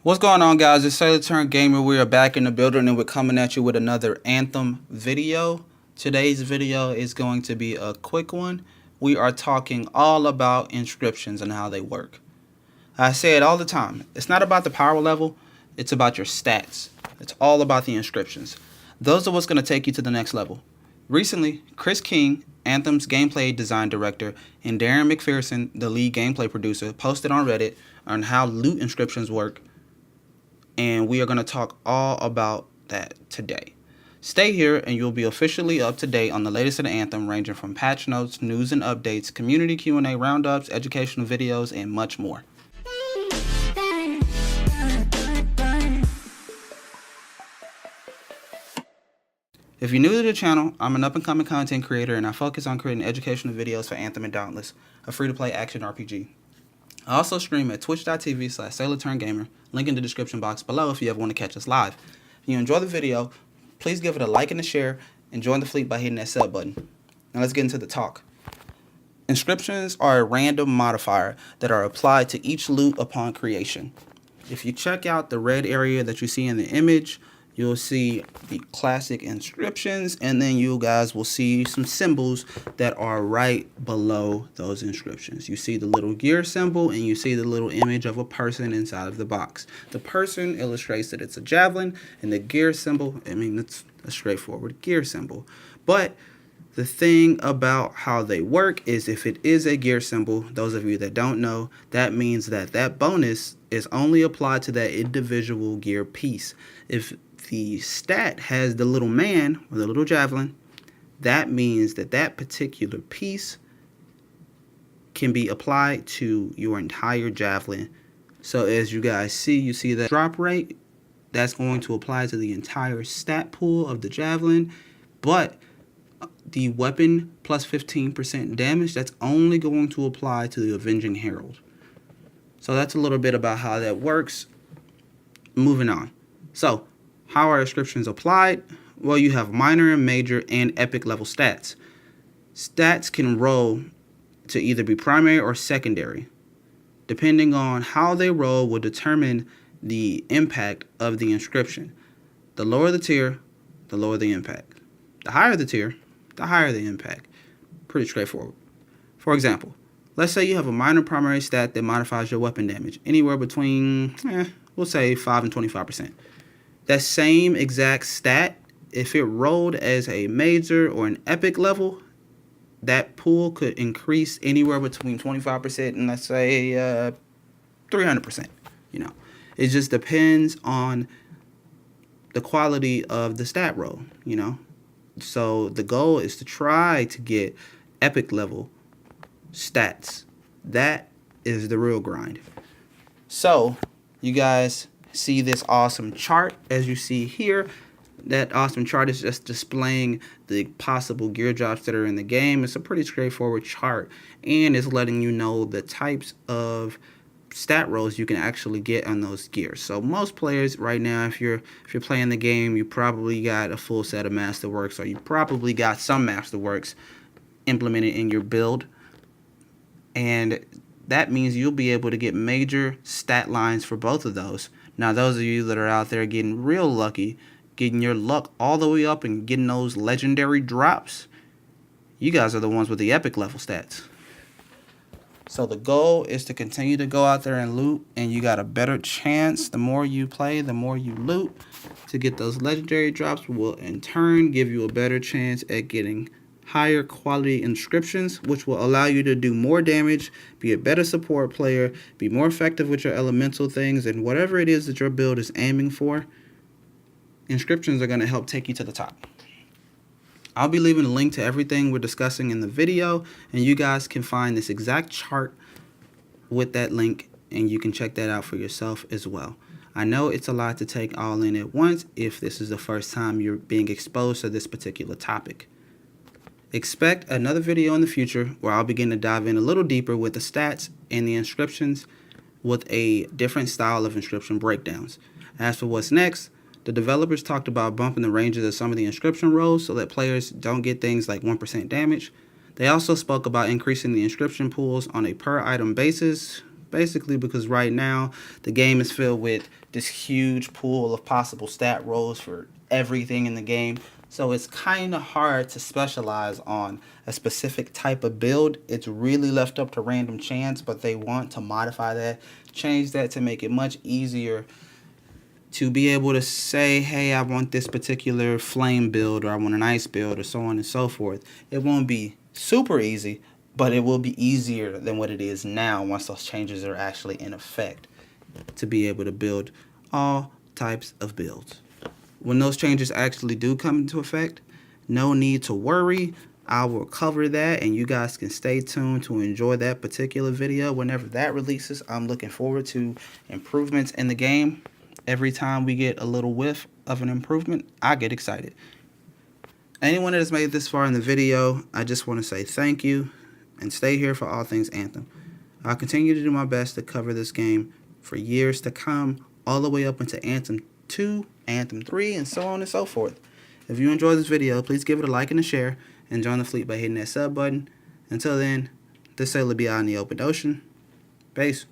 What's going on, guys? It's Sailorturnt Gamer. We are back in the building and we're coming at you with another Anthem video. Today's video is going to be a quick one. We are talking all about inscriptions and how they work. I say it all the time. It's not about the power level. It's about your stats. It's all about the inscriptions. Those are what's going to take you to the next level. Recently, Chris King, Anthems Gameplay Design Director, and Darrin McPherson, the lead gameplay producer, posted on Reddit on how loot inscriptions work. And we are going to talk all about that today. Stay here and you'll be officially up to date on the latest in Anthem, ranging from patch notes, news and updates, community Q&A roundups, educational videos, and much more. If you're new to the channel, I'm an up-and-coming content creator and I focus on creating educational videos for Anthem and Dauntless, a free-to-play action RPG. I also stream at twitch.tv/SailorturnGamer, link in the description box below if you ever want to catch us live. If you enjoy the video, please give it a like and a share, and join the fleet by hitting that sub button. Now let's get into the talk. Inscriptions are a random modifier that are applied to each loot upon creation. If you check out the red area that you see in the image, you'll see the classic inscriptions, and then you guys will see some symbols that are right below those inscriptions. You see the little gear symbol, and you see the little image of a person inside of the box. The person illustrates that it's a javelin, and the gear symbol, it's a straightforward gear symbol. But the thing about how they work is if it is a gear symbol, those of you that don't know, that means that that bonus is only applied to that individual gear piece. If the stat has the little man or the little javelin, that means that that particular piece can be applied to your entire javelin. So as you guys see, you see that drop rate, that's going to apply to the entire stat pool of the javelin, but the weapon plus 15% damage, that's only going to apply to the Avenging Herald. So that's a little bit about how that works. Moving on. So how are inscriptions applied? Well, you have minor and major and epic level stats. Stats can roll to either be primary or secondary. Depending on how they roll will determine the impact of the inscription. The lower the tier, the lower the impact. The higher the tier, the higher the impact. Pretty straightforward. For example, let's say you have a minor primary stat that modifies your weapon damage, anywhere between, we'll say 5 and 25%. That same exact stat, if it rolled as a major or an epic level, that pool could increase anywhere between 25% and let's say 300%. It just depends on the quality of the stat roll. So the goal is to try to get epic level stats. That is the real grind. So you guys see this awesome chart as you see here. That awesome chart is just displaying the possible gear drops that are in the game. It's a pretty straightforward chart, and it's letting you know the types of stat rolls you can actually get on those gears. So most players right now, if you're playing the game, you probably got a full set of Masterworks, or you probably got some Masterworks implemented in your build, and that means you'll be able to get major stat lines for both of those. Now, those of you that are out there getting real lucky, getting your luck all the way up and getting those legendary drops, you guys are the ones with the epic level stats. So the goal is to continue to go out there and loot, and you got a better chance. The more you play, the more you loot to get those legendary drops will in turn give you a better chance at getting higher quality inscriptions, which will allow you to do more damage, be a better support player, be more effective with your elemental things, and whatever it is that your build is aiming for, inscriptions are going to help take you to the top. I'll be leaving a link to everything we're discussing in the video, and you guys can find this exact chart with that link, and you can check that out for yourself as well. I know it's a lot to take all in at once if this is the first time you're being exposed to this particular topic. Expect another video in the future where I'll begin to dive in a little deeper with the stats and the inscriptions with a different style of inscription breakdowns. As for what's next, the developers talked about bumping the ranges of some of the inscription rolls so that players don't get things like 1% damage. They also spoke about increasing the inscription pools on a per item basis, Basically because right now the game is filled with this huge pool of possible stat rolls for everything in the game. So it's kind of hard to specialize on a specific type of build. It's really left up to random chance, but they want to modify that, change that to make it much easier to be able to say, hey, I want this particular flame build, or I want an ice build, or so on and so forth. It won't be super easy, but it will be easier than what it is now once those changes are actually in effect, to be able to build all types of builds. When those changes actually do come into effect, no need to worry. I will cover that, and you guys can stay tuned to enjoy that particular video whenever that releases. I'm looking forward to improvements in the game. Every time we get a little whiff of an improvement, I get excited. Anyone that has made it this far in the video, I just want to say thank you, and stay here for all things Anthem. I'll continue to do my best to cover this game for years to come, all the way up into Anthem 2, Anthem 3, and so on and so forth. If you enjoyed this video, please give it a like and a share, and join the fleet by hitting that sub button. Until then, this sailor be out in the open ocean. Peace.